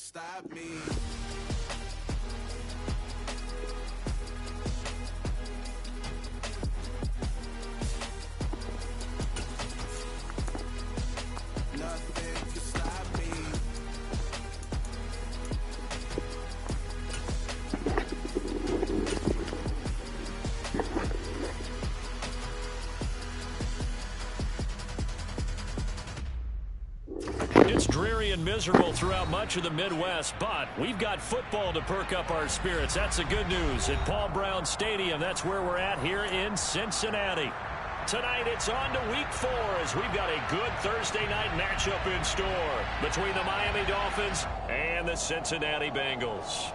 stop me. Nothing can stop me. It's dreary and miserable throughout much of the Midwest, but we've got football to perk up our spirits. That's the good news. At Paul Brown Stadium, that's where we're at here in Cincinnati. Tonight, it's on to Week 4 as we've got a good Thursday night matchup in store between the Miami Dolphins and the Cincinnati Bengals.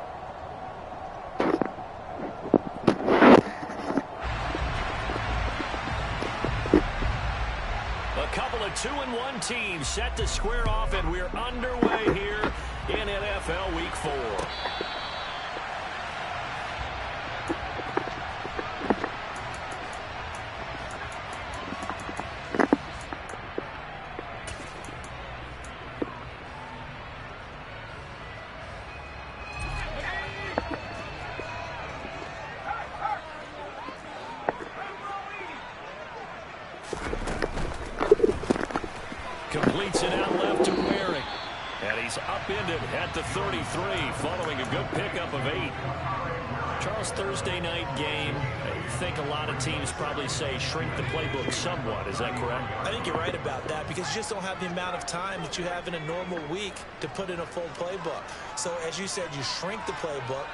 A couple of 2-1 teams set to square off, and we're underway here in NFL Week 4. Completes it out left to Waring. And he's upended at the 33 following a good pickup of 8. Charles, Thursday night game, I think a lot of teams probably say shrink the playbook somewhat. Is that correct? I think you're right about that because you just don't have the amount of time that you have in a normal week to put in a full playbook. So as you said, you shrink the playbook.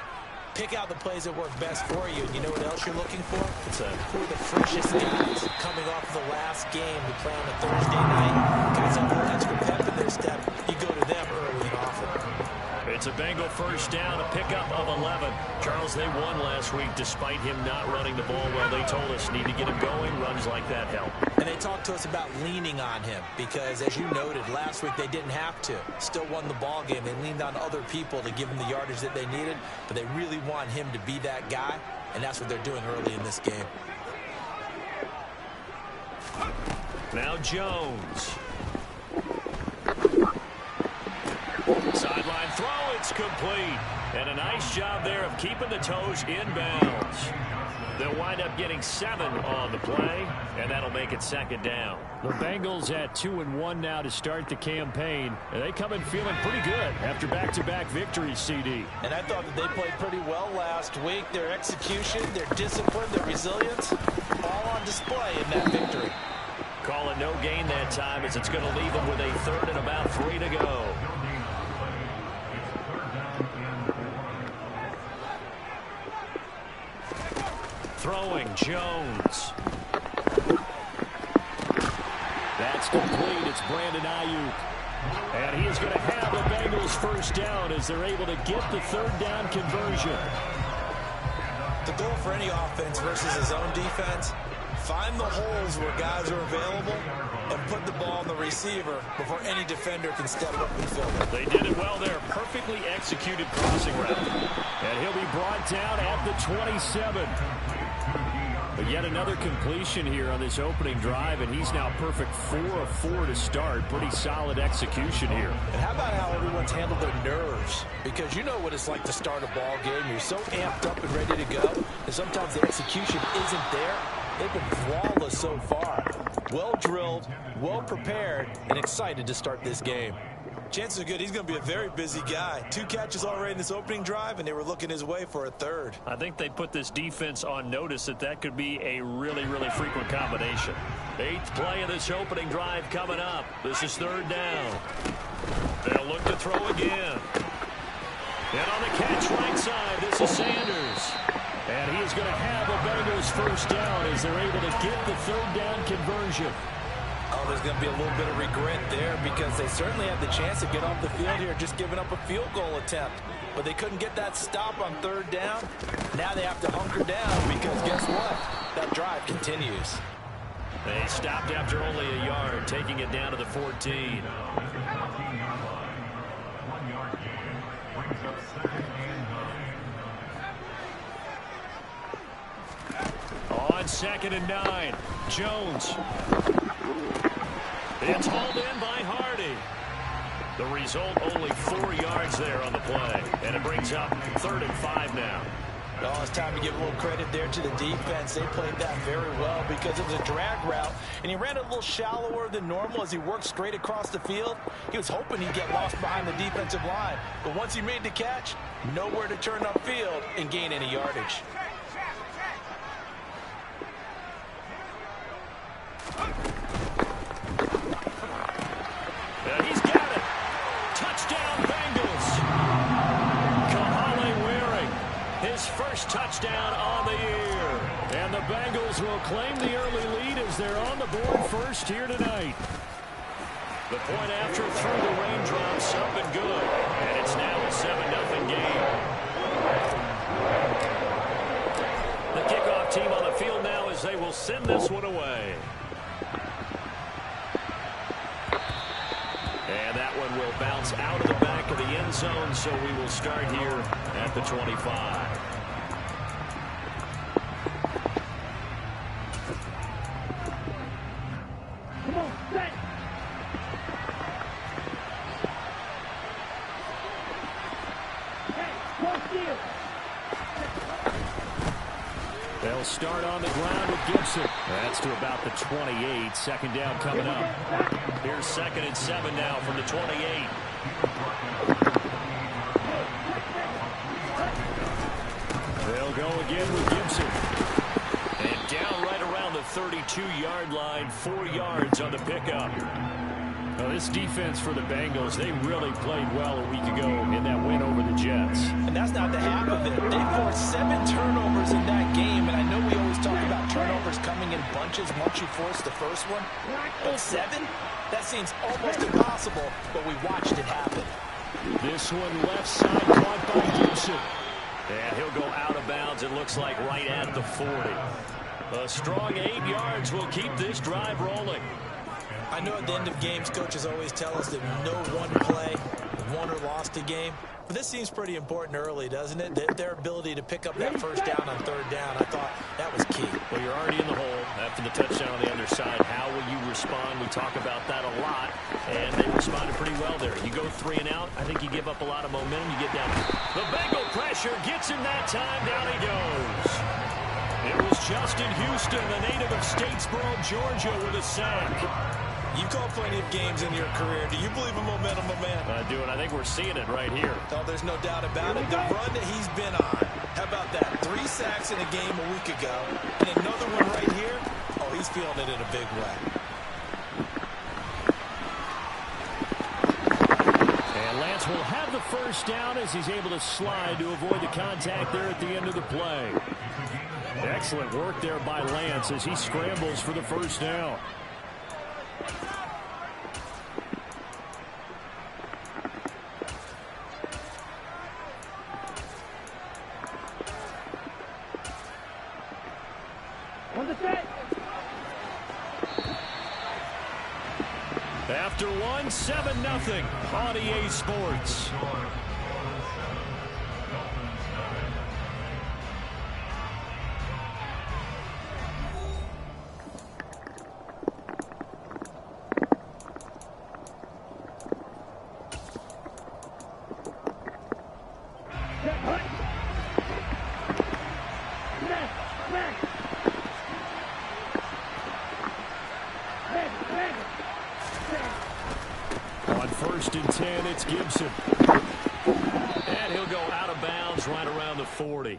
Pick out the plays that work best for you. And you know what else you're looking for? Who are the freshest guys coming off of the last game to play on a Thursday night? Guys have a little extra pep in their step. You go to them early and often. It's a Bengal first down, a pickup of 11. Charles, they won last week despite him not running the ball well. They told us need to get him going. Runs like that help. And they talked to us about leaning on him because, as you noted, last week they didn't have to. Still won the ball game. They leaned on other people to give them the yardage that they needed, but they really want him to be that guy, and that's what they're doing early in this game. Now Jones. Sideline throw, it's complete. And a nice job there of keeping the toes inbounds. They'll wind up getting 7 on the play, and that'll make it second down. The Bengals at 2-1 now to start the campaign. And they come in feeling pretty good after back-to-back victories, CD. And I thought that they played pretty well last week. Their execution, their discipline, their resilience, all on display in that victory. Call it no gain that time as it's going to leave them with a 3rd and about 3 to go. Throwing, Jones. That's complete. It's Brandon Ayuk. And he is going to have the Bengals first down as they're able to get the 3rd down conversion. The goal for any offense versus his own defense, find the holes where guys are available and put the ball on the receiver before any defender can step up and fill it. They did it well there. Perfectly executed crossing route. And he'll be brought down at the 27. But yet another completion here on this opening drive, and he's now perfect 4 of 4 to start. Pretty solid execution here. And how about how everyone's handled their nerves? Because you know what it's like to start a ball game. You're so amped up and ready to go, and sometimes the execution isn't there. They've been flawless so far. Well drilled, well prepared, and excited to start this game. Chances are good he's going to be a very busy guy. 2 catches already in this opening drive, and they were looking his way for a 3rd. I think they put this defense on notice that could be a really, really frequent combination. 8th play of this opening drive coming up. This is 3rd down. They'll look to throw again. And on the catch right side, this is Sanders. And he is going to have the Bengals first down as they're able to get the 3rd down conversion. Oh, there's going to be a little bit of regret there because they certainly had the chance to get off the field here just giving up a field goal attempt. But they couldn't get that stop on 3rd down. Now they have to hunker down because guess what? That drive continues. They stopped after only a yard, taking it down to the 14. On 2nd and 9, Jones. It's hauled in by Hardy. The result, only 4 yards there on the play. And it brings up 3rd and 5 now. Well, it's time to give a little credit there to the defense. They played that very well because it was a drag route, and he ran it a little shallower than normal as he worked straight across the field. He was hoping he'd get lost behind the defensive line, but once he made the catch, nowhere to turn upfield and gain any yardage. And he's got it. Touchdown, Bengals. His first touchdown on the year. And the Bengals will claim the early lead as they're on the board first here tonight. The point after through the raindrops up and good. And it's now a 7-0 game. The kickoff team on the field now as they will send this one away. And that one will bounce out of the back of the end zone, so we will start here at the 25. Come on, set. Hey, close deal. They'll start on the ground with Gibson. That's to about the 28. Second down coming up. Here's 2nd and 7 now from the 28. They'll go again with Gibson. And down right around the 32-yard line, 4 yards on the pickup. Now, this defense for the Bengals, they really played well a week ago in that win over the Jets. And that's not the half of it. They forced 7 turnovers in that game, and I know we always talk about turnovers coming in bunches once you force the first one. But 7? That seems almost impossible, but we watched it happen. This one left side caught by Gibson. And he'll go out of bounds, it looks like, right at the 40. A strong 8 yards will keep this drive rolling. I know at the end of games, coaches always tell us that no one play won or lost a game. But this seems pretty important early, doesn't it? Their ability to pick up that first down on 3rd down, I thought that was key. Well, you're already in the hole after the touchdown on the other side. How will you respond? We talk about that a lot, and they responded pretty well there. You go 3 and out, I think you give up a lot of momentum. You get down. The Bengal pressure gets him that time. Down he goes. It was Justin Houston, the native of Statesboro, Georgia, with a sack. You've called plenty of games in your career. Do you believe in momentum, my man? I do, and I think we're seeing it right here. Oh, there's no doubt about it. The run that he's been on. How about that? 3 sacks in a game a week ago, and another one right here. Oh, he's feeling it in a big way. And Lance will have the first down as he's able to slide to avoid the contact there at the end of the play. Excellent work there by Lance as he scrambles for the first down. After one, 7-0 on EA Sports. On 1st and 10, it's Gibson. And he'll go out of bounds right around the 40.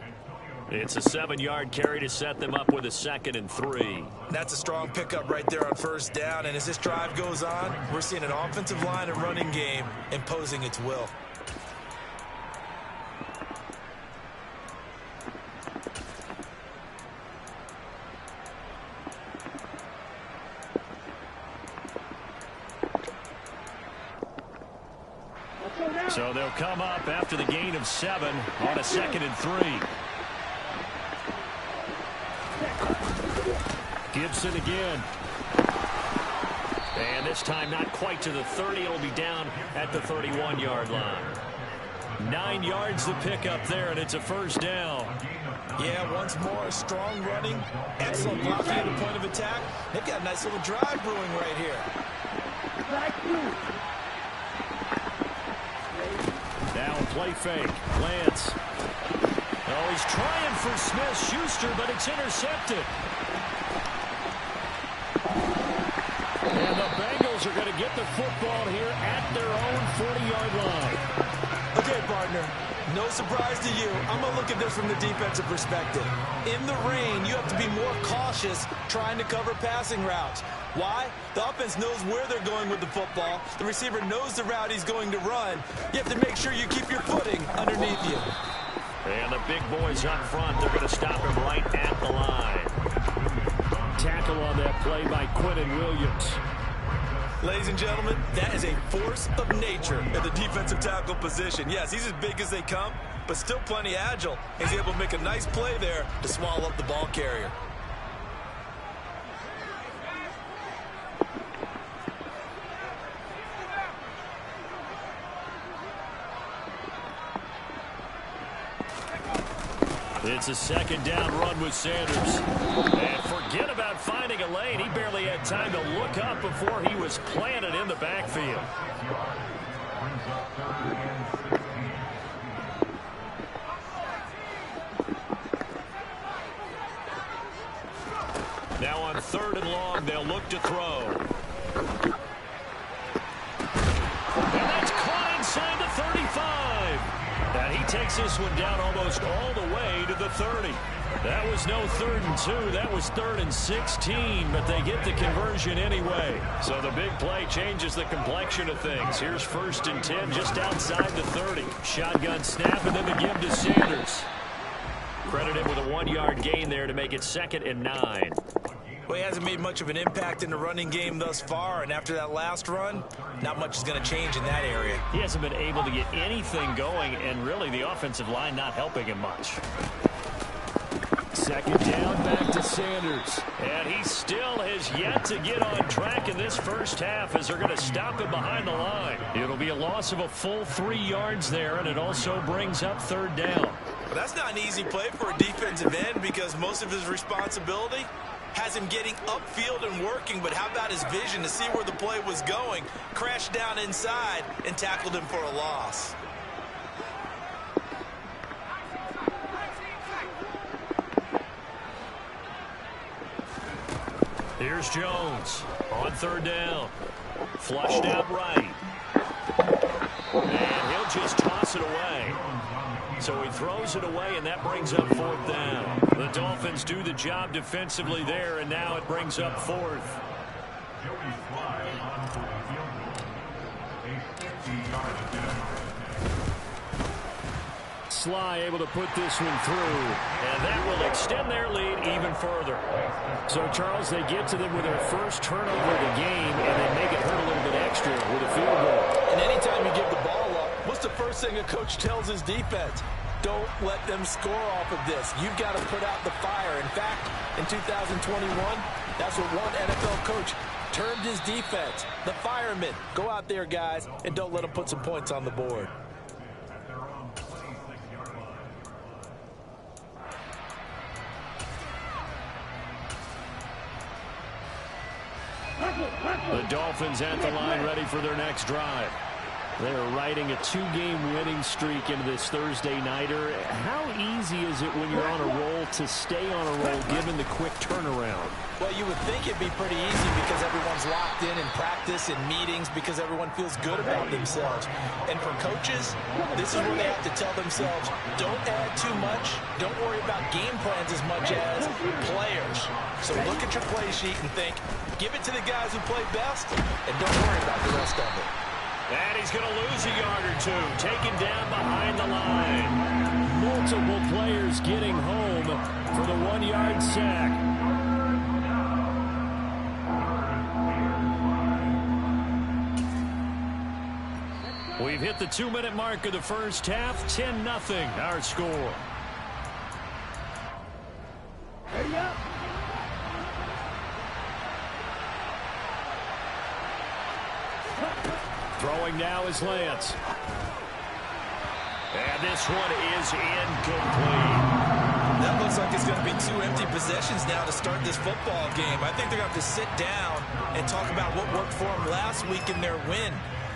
It's a 7-yard carry to set them up with a 2nd and 3. That's a strong pickup right there on 1st down. And as this drive goes on, we're seeing an offensive line and running game imposing its will. So they'll come up after the gain of 7 on a 2nd and 3. Gibson again. And this time not quite to the 30. It'll be down at the 31-yard line. 9 yards to pick up there, and it's a 1st down. Yeah, once more, strong running, excellent blocking at the point of attack. They've got a nice little drive brewing right here. play fake. Lance. Oh, he's trying for Smith-Schuster, but it's intercepted. And the Bengals are going to get the football here at their own 40-yard line. Okay, partner. No surprise to you. I'm going to look at this from the defensive perspective. In the rain, you have to be more cautious trying to cover passing routes. Why? The offense knows where they're going with the football. The receiver knows the route he's going to run. You have to make sure you keep your footing underneath you. And the big boys up front, they're going to stop him right at the line. Tackle on that play by Quinnen Williams. Ladies and gentlemen, that is a force of nature at the defensive tackle position. Yes, he's as big as they come, but still plenty agile. He's able to make a nice play there to swallow up the ball carrier. It's a second down run with Sanders. And forget about finding a lane. He barely had time to look up before he was planted in the backfield. Now on 3rd and long, they'll look to throw. And that's caught inside the 35. And he takes this one down almost all the way to the 30. That was no 3rd and 2. That was 3rd and 16, but they get the conversion anyway. So the big play changes the complexion of things. Here's 1st and 10 just outside the 30. Shotgun snap and then the give to Sanders. Credit him with a 1-yard gain there to make it 2nd and 9. Well, he hasn't made much of an impact in the running game thus far, and after that last run, not much is going to change in that area. He hasn't been able to get anything going, and really the offensive line not helping him much. 2nd down, back to Sanders. And he still has yet to get on track in this first half as they're going to stop him behind the line. It'll be a loss of a full 3 yards there, and it also brings up 3rd down. Well, that's not an easy play for a defensive end because most of his responsibility has him getting upfield and working, but how about his vision to see where the play was going, crashed down inside, and tackled him for a loss. Here's Jones on 3rd down. Flushed out right. And he'll just toss it away. So he throws it away, and that brings up 4th down. The Dolphins do the job defensively there, and now it brings up 4th. Sly able to put this one through, and that will extend their lead even further. So, Charles, they get to them with their first turnover of the game, and they make it hurt a little bit extra with a field goal. And anytime you give the ball up, what's the first thing a coach tells his defense? Don't let them score off of this. You've got to put out the fire. In fact, in 2021, that's what one NFL coach termed his defense. The firemen. Go out there, guys, and don't let them put some points on the board. The Dolphins at the line ready for their next drive. They're riding a 2-game winning streak into this Thursday nighter. How easy is it when you're on a roll to stay on a roll given the quick turnaround? Well, you would think it'd be pretty easy because everyone's locked in practice and meetings because everyone feels good about themselves. And for coaches, this is where they have to tell themselves, don't add too much. Don't worry about game plans as much as players. So look at your play sheet and think, give it to the guys who play best and don't worry about the rest of it. And he's going to lose a yard or two, taken down behind the line. Multiple players getting home for the 1-yard sack. We've hit the 2-minute mark of the first half. 10-0 our score. Ready up. Throwing now is Lance. And this one is incomplete. That looks like it's going to be 2 empty possessions now to start this football game. I think they're going to have to sit down and talk about what worked for them last week in their win.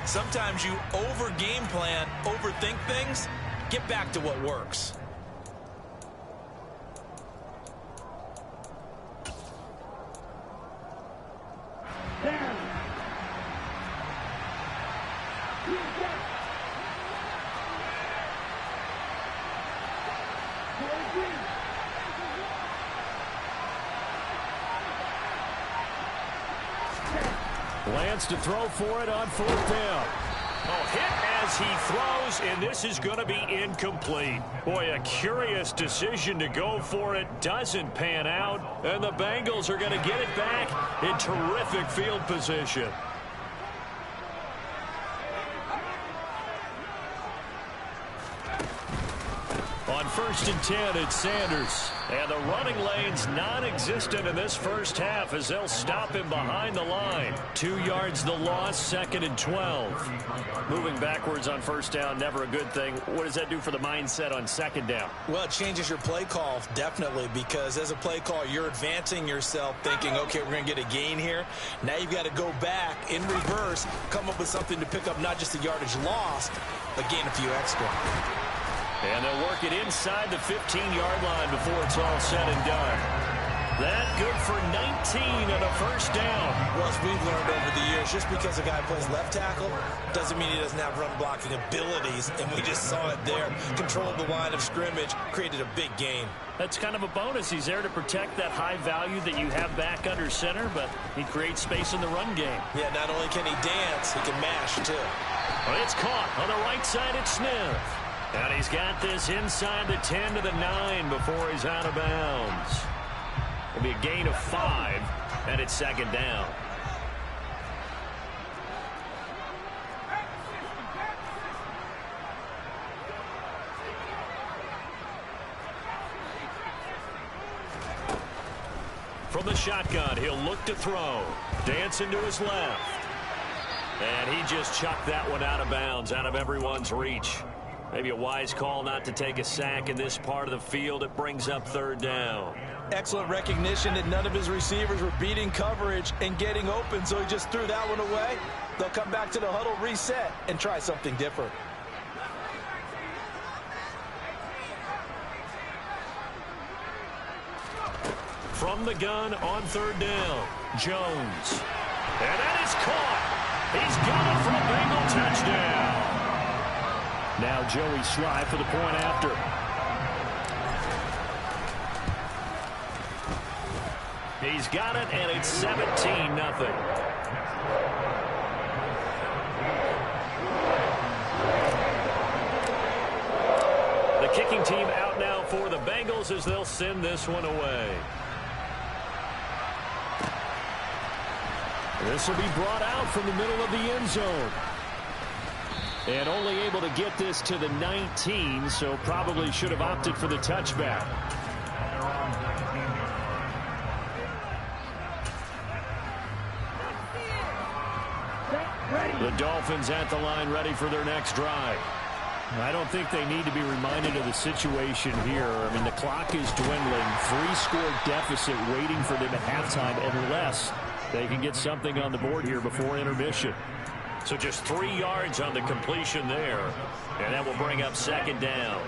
Sometimes you over-game plan, overthink things. Get back to what works. Down. Lands to throw for it on 4th down. Oh, hit as he throws, and this is going to be incomplete. Boy, a curious decision to go for it. Doesn't pan out, and the Bengals are going to get it back in terrific field position. On 1st and 10, it's Sanders. And the running lane's non-existent in this first half as they'll stop him behind the line. 2 yards the loss, 2nd and 12. Moving backwards on 1st down, never a good thing. What does that do for the mindset on 2nd down? Well, it changes your play call, definitely, because as a play call, you're advancing yourself thinking, okay, we're going to get a gain here. Now you've got to go back in reverse, come up with something to pick up not just the yardage lost, but gain a few extra. And they'll work it inside the 15-yard line before it's all said and done. That good for 19 and a 1st down. Well, as we've learned over the years, just because a guy plays left tackle doesn't mean he doesn't have run blocking abilities, and we just saw it there. Controlled the line of scrimmage, created a big gain. That's kind of a bonus. He's there to protect that high value that you have back under center, but he creates space in the run game. Yeah, not only can he dance, he can mash, too. Well, it's caught on the right side at Smith. And he's got this inside the 10 to the 9 before he's out of bounds. It'll be a gain of 5, and it's 2nd down. From the shotgun, he'll look to throw. Dancing to his left. And he just chucked that one out of bounds, out of everyone's reach. Maybe a wise call not to take a sack in this part of the field. It brings up 3rd down. Excellent recognition that none of his receivers were beating coverage and getting open, so he just threw that one away. They'll come back to the huddle, reset, and try something different. From the gun on 3rd down, Jones. And that is caught. He's got it for a Bengal touchdown. Now Joey Sly for the point after. He's got it, and it's 17-0. The kicking team out now for the Bengals as they'll send this one away. This will be brought out from the middle of the end zone. And only able to get this to the 19, so probably should have opted for the touchback. The Dolphins at the line ready for their next drive. I don't think they need to be reminded of the situation here. I mean, the clock is dwindling. 3-score deficit waiting for them at halftime unless they can get something on the board here before intermission. So just 3 yards on the completion there. And that will bring up 2nd down.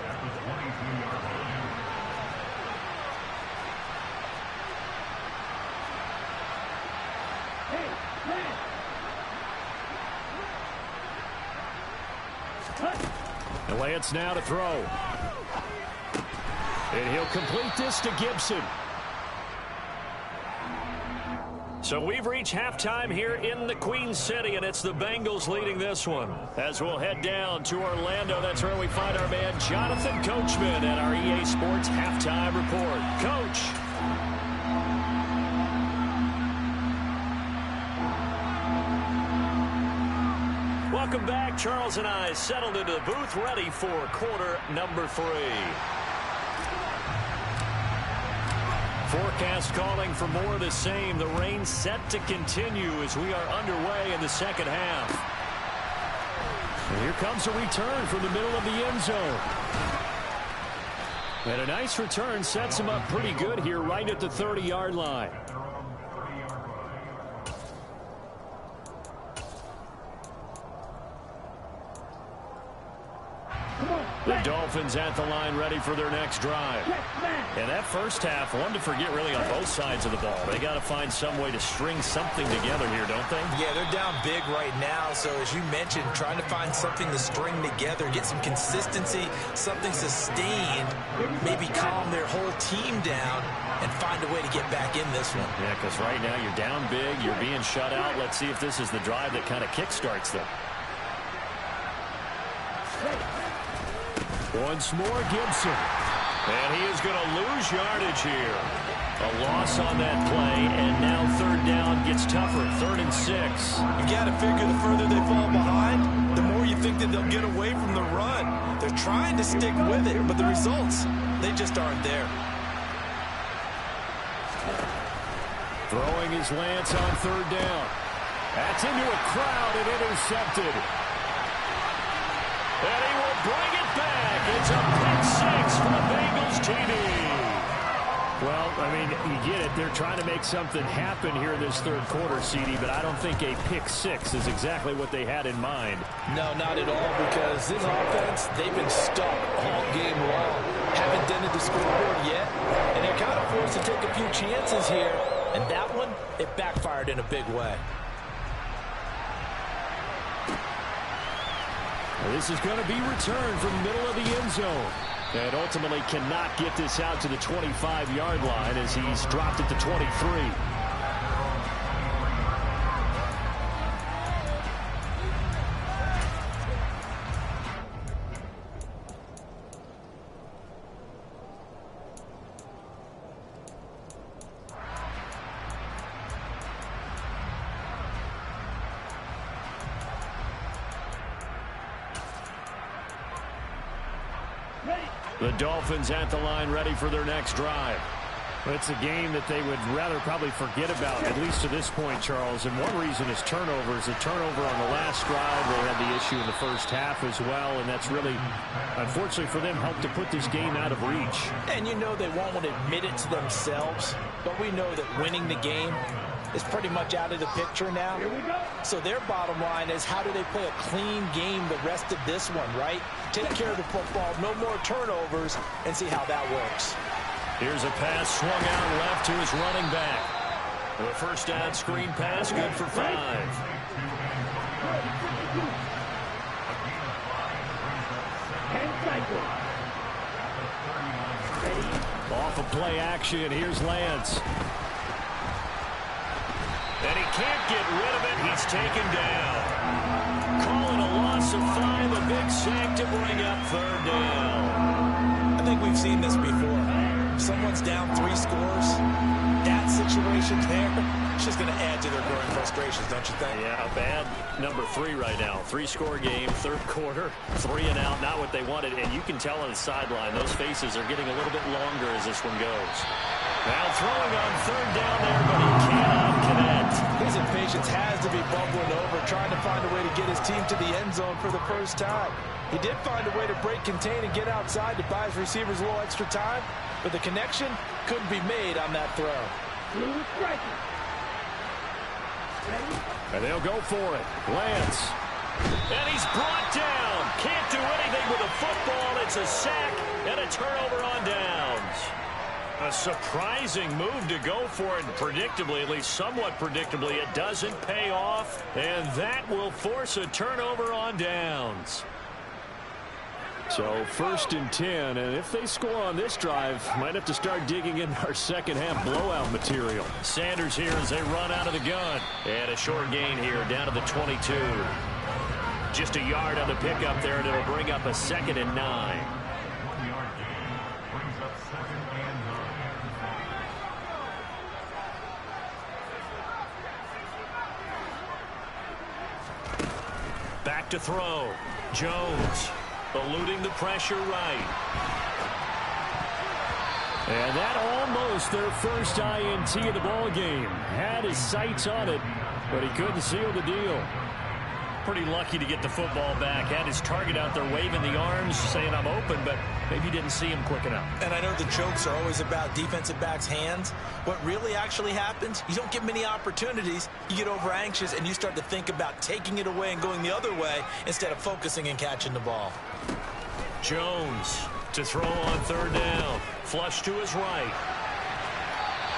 And Lance now to throw. And he'll complete this to Gibson. So we've reached halftime here in the Queen City, and it's the Bengals leading this one. As we'll head down to Orlando, that's where we find our man Jonathan Coachman at our EA Sports Halftime Report. Coach. Welcome back. Charles and I settled into the booth ready for quarter number 3. Forecast calling for more of the same. The rain set to continue as we are underway in the second half. And here comes a return from the middle of the end zone. And a nice return sets him up pretty good here right at the 30-yard line. The Dolphins at the line ready for their next drive. And that first half, one to forget really on both sides of the ball. They got to find some way to string something together here, don't they? Yeah, they're down big right now. So as you mentioned, trying to find something to string together, get some consistency, something sustained, maybe calm their whole team down and find a way to get back in this one. Yeah, because right now you're down big, you're being shut out. Let's see if this is the drive that kind of kickstarts them. Once more, Gibson. And he is going to lose yardage here. A loss on that play, and now third down gets tougher. 3rd and 6. You got to figure the further they fall behind, the more you think that they'll get away from the run. They're trying to stick with it, but the results, they just aren't there. Throwing his Lance on 3rd down. That's into a crowd and intercepted. And he will bring it back. It's a pick 6 for the Bengals TD. Well, I mean, you get it. They're trying to make something happen here in this third quarter, CD, but I don't think a pick 6 is exactly what they had in mind. No, not at all, because this offense, they've been stuck all game long. Haven't dented the scoreboard yet, and they're kind of forced to take a few chances here. And that one, it backfired in a big way. This is going to be returned from the middle of the end zone. And ultimately cannot get this out to the 25-yard line as he's dropped it to 23. The Dolphins at the line ready for their next drive. It's a game that they would rather probably forget about, at least to this point, Charles. And one reason is turnovers. A turnover on the last drive. They had the issue in the first half as well, and that's really, unfortunately for them, helped to put this game out of reach. And you know they won't want to admit it to themselves, but we know that winning the game is pretty much out of the picture now. Here we go. So their bottom line is, how do they play a clean game the rest of this one, right? Take care of the football, no more turnovers, and see how that works. Here's a pass swung out left to his running back. The first down screen pass, good for 5. Off of play action, here's Lance. And he can't get rid of it. He's taken down. Call it a loss of 5, a big sack to bring up 3rd down. I think we've seen this before. If someone's down 3 scores, that situation there, it's just going to add to their growing frustrations, don't you think? Yeah, a bad number 3 right now. 3-score game, third quarter, 3 and out, not what they wanted. And you can tell on the sideline, those faces are getting a little bit longer as this one goes. Now throwing on 3rd down there, but he cannot connect. His impatience has to be bubbling over, trying to find a way to get his team to the end zone for the first time. He did find a way to break, contain, and get outside to buy his receivers a little extra time, but the connection couldn't be made on that throw. And they'll go for it. Lance. And he's brought down. Can't do anything with a football. It's a sack and a turnover on downs. A surprising move to go for it, and predictably, at least somewhat predictably, it doesn't pay off, and that will force a turnover on downs. So 1st and 10, and if they score on this drive, might have to start digging in our second half blowout material. Sanders here as they run out of the gun. And a short gain here down to the 22. Just a yard on the pickup there, and it'll bring up a 2nd and 9. Back to throw. Jones eluding the pressure right. And that almost their first INT of the ball game. Had his sights on it, but he couldn't seal the deal. Pretty lucky to get the football back. Had his target out there waving the arms, saying I'm open, but maybe didn't see him quick enough. And I know the jokes are always about defensive backs' hands. What really actually happens, you don't get many opportunities. You get over anxious, and you start to think about taking it away and going the other way instead of focusing and catching the ball. Jones to throw on third down. Flush to his right.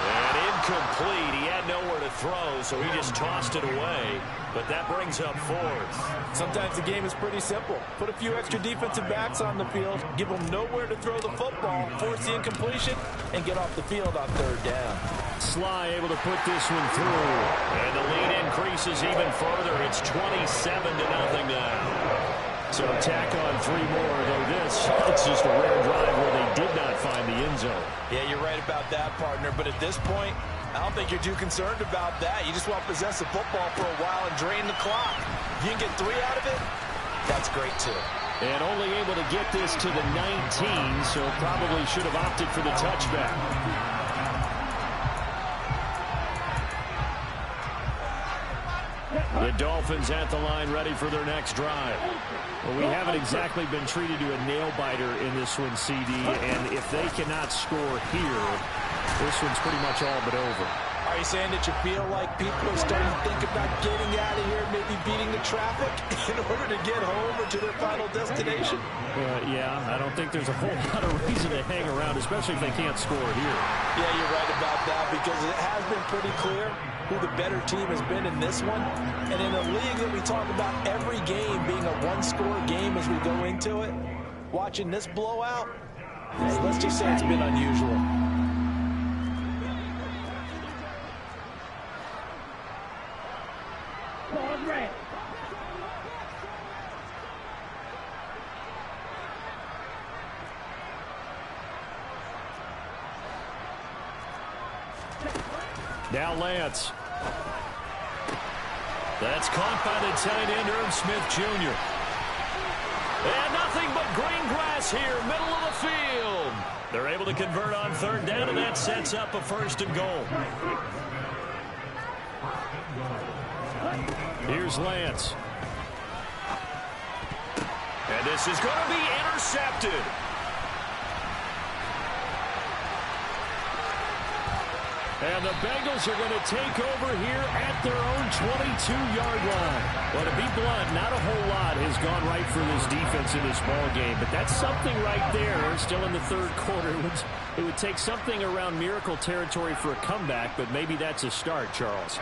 And incomplete. He had nowhere to throw, so he just tossed it away. But that brings up fourth. Sometimes the game is pretty simple. Put a few extra defensive backs on the field, give them nowhere to throw the football, force the incompletion, and get off the field on third down. Sly able to put this one through. And the lead increases even further. It's 27-0 now. So tack on 3 more, though it's just a rare drive where they did not find the end zone. Yeah, you're right about that, partner. But at this point, I don't think you're too concerned about that. You just want to possess the football for a while and drain the clock. If you can get 3 out of it, that's great, too. And only able to get this to the 19, so probably should have opted for the touchback. The Dolphins at the line ready for their next drive. Well, we haven't exactly been treated to a nail-biter in this one, CD, and if they cannot score here, this one's pretty much all but over. Are you saying that you feel like people are starting to think about getting out of here, maybe beating the traffic in order to get home or to their final destination? Yeah, I don't think there's a whole lot of reason to hang around, especially if they can't score here. Yeah, you're right about that, because it has been pretty clear who the better team has been in this one. And in a league that we talk about every game being a one-score game as we go into it, watching this blowout, let's just say it's been unusual. Now Lance. That's caught by the tight end, Irv Smith Jr. And nothing but green grass here, middle of the field. They're able to convert on third down, and that sets up a 1st and goal. Here's Lance. And this is going to be intercepted. And the Bengals are going to take over here at their own 22-yard line. Well, to be blunt, not a whole lot has gone right for this defense in this ball game, but that's something right there. Still in the 3rd quarter. It would take something around miracle territory for a comeback, but maybe that's a start, Charles.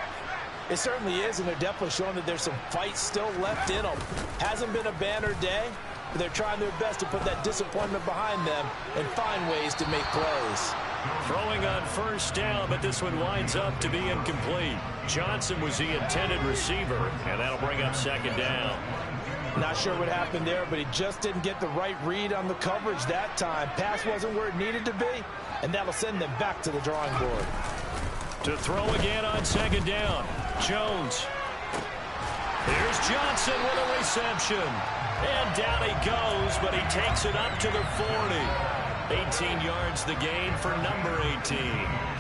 It certainly is, and they're definitely showing that there's some fight still left in them. Hasn't been a banner day, but they're trying their best to put that disappointment behind them and find ways to make plays. Throwing on 1st down, but this one winds up to be incomplete. Johnson was the intended receiver, and that'll bring up 2nd down. Not sure what happened there, but he just didn't get the right read on the coverage that time. Pass wasn't where it needed to be, and that'll send them back to the drawing board. To throw again on 2nd down. Jones. Here's Johnson with a reception. And down he goes, but he takes it up to the 40. 18 yards the gain for number 18.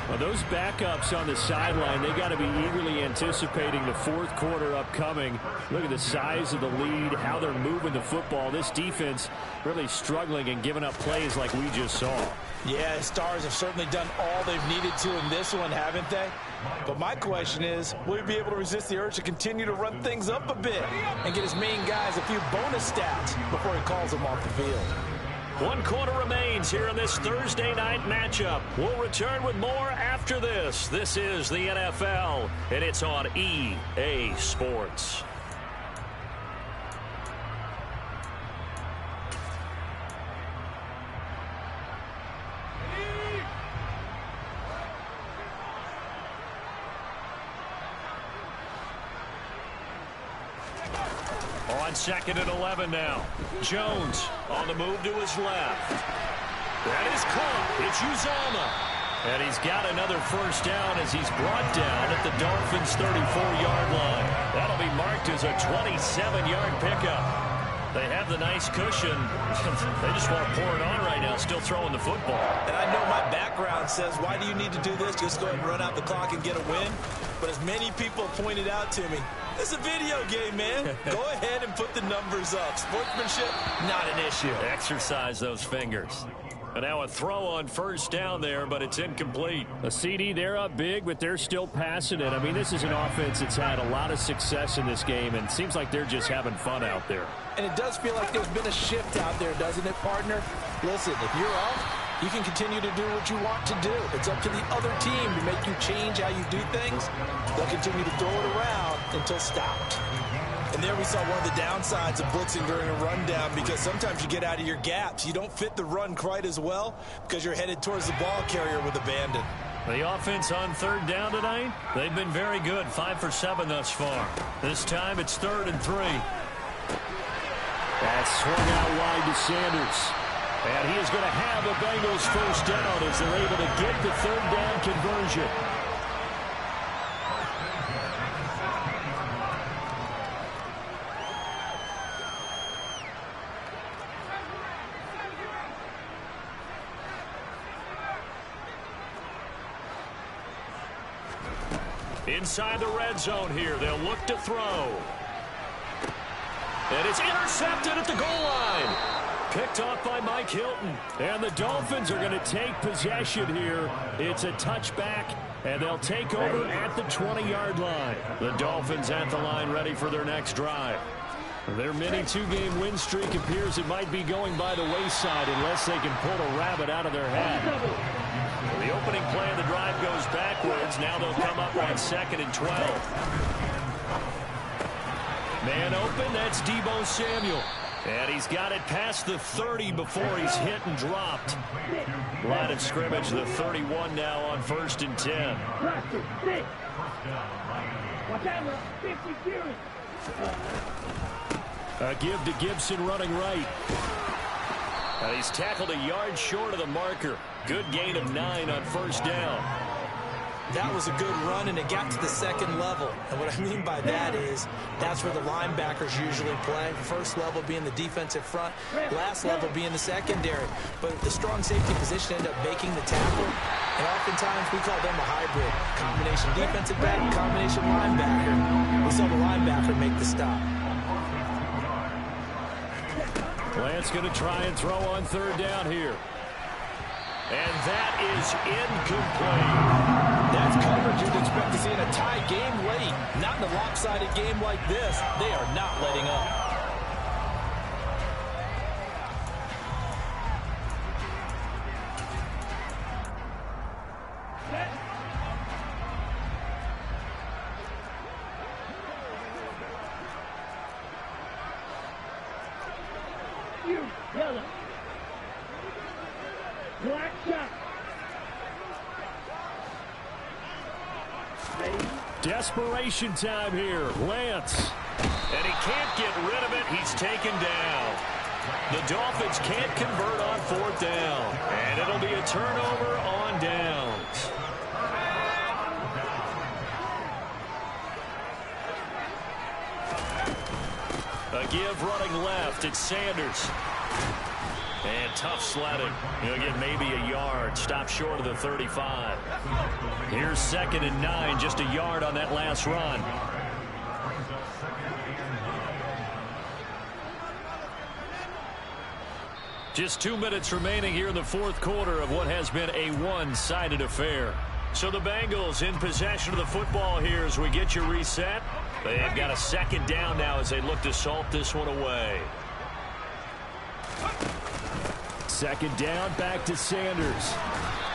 Well, those backups on the sideline, they got to be eagerly anticipating the 4th quarter upcoming. Look at the size of the lead, how they're moving the football. This defense really struggling and giving up plays like we just saw. Yeah, the Stars have certainly done all they've needed to in this one, haven't they? But my question is, will he be able to resist the urge to continue to run things up a bit and get his main guys a few bonus stats before he calls them off the field? 1 quarter remains here in this Thursday night matchup. We'll return with more after this. This is the NFL, and it's on EA Sports. On 2nd and 11 now. Jones on the move to his left. That is caught. It's Uzama. And he's got another 1st down as he's brought down at the Dolphins' 34-yard line. That'll be marked as a 27-yard pickup. They have the nice cushion. They just want to pour it on right now, still throwing the football. And I know my background says, why do you need to do this? Just go ahead and run out the clock and get a win. But as many people pointed out to me, it's a video game, man. Go ahead and put the numbers up. Sportsmanship, not an issue. Exercise those fingers. And now a throw on first down there, but it's incomplete. A CD, they're up big, but they're still passing it. I mean, this is an offense that's had a lot of success in this game, and it seems like they're just having fun out there. And it does feel like there's been a shift out there, doesn't it, partner? Listen, if you're up, you can continue to do what you want to do. It's up to the other team to make you change how you do things. They'll continue to throw it around until stopped. And there we saw one of the downsides of blitzing during a rundown, because sometimes you get out of your gaps. You don't fit the run quite as well because you're headed towards the ball carrier with abandon. The offense on third down tonight, they've been very good, 5 for 7 thus far. This time it's 3rd and 3. That's swung out wide to Sanders. And he is going to have the Bengals first down as they're able to get the third down conversion. Inside the red zone here, they'll look to throw. And it's intercepted at the goal line. Picked off by Mike Hilton. And the Dolphins are going to take possession here. It's a touchback, and they'll take over at the 20-yard line. The Dolphins at the line ready for their next drive. Their mini two-game win streak appears it might be going by the wayside unless they can pull a rabbit out of their hat. The opening play of the drive goes backwards. Now they'll come up on 2nd and 12. Man open, that's Deebo Samuel. And he's got it past the 30 before he's hit and dropped. Line of scrimmage, the 31 now on 1st and 10. A give to Gibson running right. And he's tackled a yard short of the marker. Good gain of 9 on 1st down. That was a good run, and it got to the 2nd level. And what I mean by that is that's where the linebackers usually play. First level being the defensive front, last level being the secondary. But the strong safety position ended up making the tackle. And oftentimes we call them a hybrid. Combination defensive back, combination linebacker. We saw the linebacker make the stop. Lance going to try and throw on 3rd down here. And that is incomplete. That's coverage you'd expect to see in a tie game late. Not in a lopsided game like this. They are not letting up. Black shot. Desperation time here. Lance. And he can't get rid of it. He's taken down. The Dolphins can't convert on 4th down. And it'll be a turnover on downs. A give running left. It's Sanders. And tough sledding. He'll get maybe a yard. Stop short of the 35. Here's 2nd and 9. Just a yard on that last run. Just 2 minutes remaining here in the 4th quarter of what has been a one-sided affair. So the Bengals in possession of the football here as we get you reset. They've got a 2nd down now as they look to salt this one away. 2nd down, back to Sanders.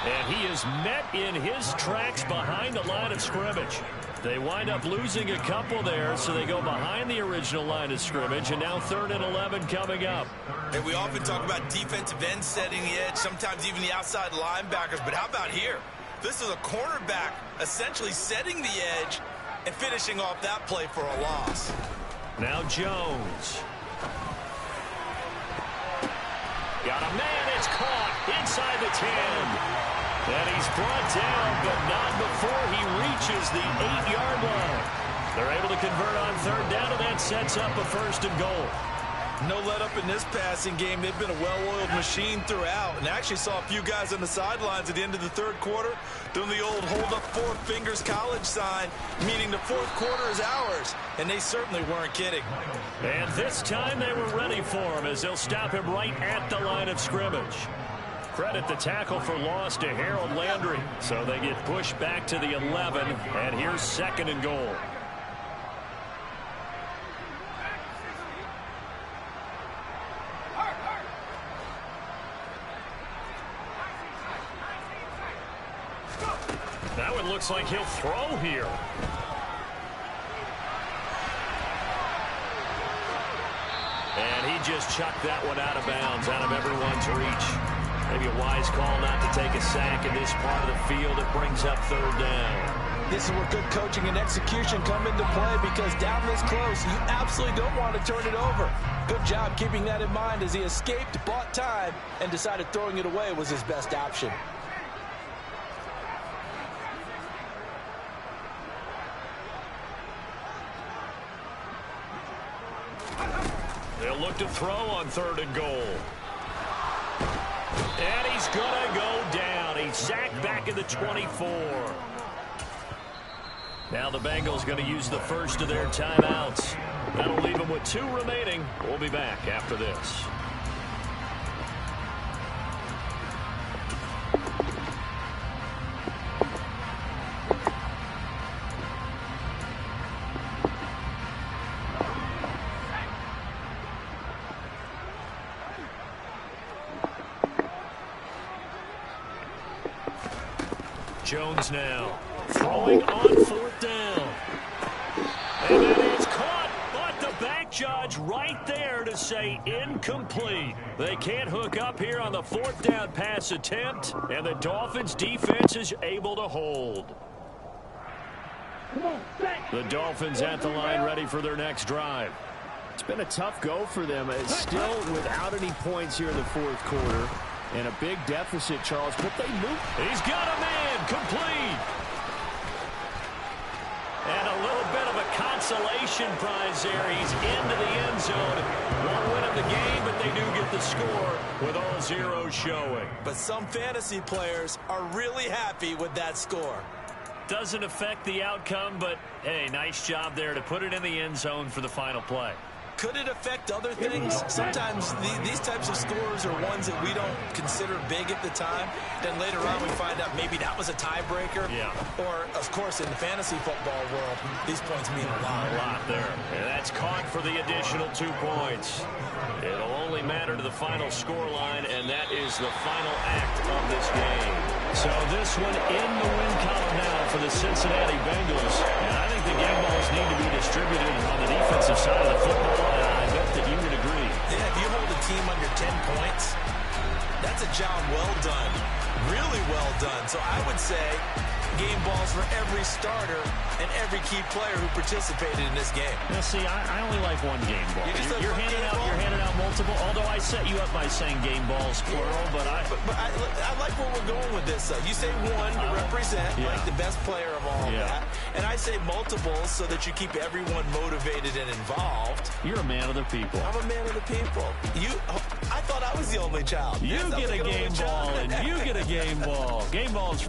And he is met in his tracks behind the line of scrimmage. They wind up losing a couple there, so they go behind the original line of scrimmage, and now 3rd and 11 coming up. And we often talk about defensive ends setting the edge, sometimes even the outside linebackers, but how about here? This is a cornerback essentially setting the edge and finishing off that play for a loss. Now Jones. Got a man, it's caught inside the 10. And he's brought down, but not before he reaches the 8-yard line. They're able to convert on 3rd down, and that sets up a 1st and goal. No let up in this passing game. They've been a well-oiled machine throughout. And I actually saw a few guys on the sidelines at the end of the 3rd quarter doing the old hold up 4 fingers college sign, meaning the 4th quarter is ours. And they certainly weren't kidding. And this time they were ready for him as they'll stop him right at the line of scrimmage. Credit the tackle for loss to Harold Landry. So they get pushed back to the 11, and here's 2nd and goal. Now it looks like he'll throw here. And he just chucked that one out of bounds, out of everyone's reach. Maybe a wise call not to take a sack in this part of the field. It brings up 3rd down. This is where good coaching and execution come into play, because down this close, you absolutely don't want to turn it over. Good job keeping that in mind as he escaped, bought time, and decided throwing it away was his best option. They'll look to throw on 3rd and goal. And he's going to go down. He's sacked back at the 24. Now the Bengals going to use the first of their timeouts. That'll leave them with 2 remaining. We'll be back after this. Jones now throwing on 4th down. And that is caught, but the back judge right there to say incomplete. They can't hook up here on the 4th down pass attempt, and the Dolphins defense is able to hold. The Dolphins at the line, ready for their next drive. It's been a tough go for them. It's still without any points here in the 4th quarter. And a big deficit, Charles, but they move. He's got a man, complete. And a little bit of a consolation prize there. He's into the end zone. Won't win him the game, but they do get the score with all zeros showing. But some fantasy players are really happy with that score. Doesn't affect the outcome, but, hey, nice job there to put it in the end zone for the final play. Could it affect other things? Sometimes these types of scores are ones that we don't consider big at the time. Then later on we find out maybe that was a tiebreaker. Yeah. Or, of course, in the fantasy football world, these points mean a lot. A lot there. And that's caught for the additional 2 points. It'll only matter to the final score line, and that is the final act of this game. So this one in the win column now for the Cincinnati Bengals. And I think the game balls need to be distributed on the defensive side of the football. I bet that you would agree. Yeah, if you hold a team under 10 points, that's a job well done. Really well done. So I would say game balls for every starter and every key player who participated in this game. Now, see, I only like one game ball. You're handing out multiple, although I set you up by saying game balls, plural, but I like where we're going with this, though. You say one to represent, like the best player of all of that, and I say multiples so that you keep everyone motivated and involved. You're a man of the people. I'm a man of the people. I thought I was the only child. You get a game ball, and you get a game ball. Game balls.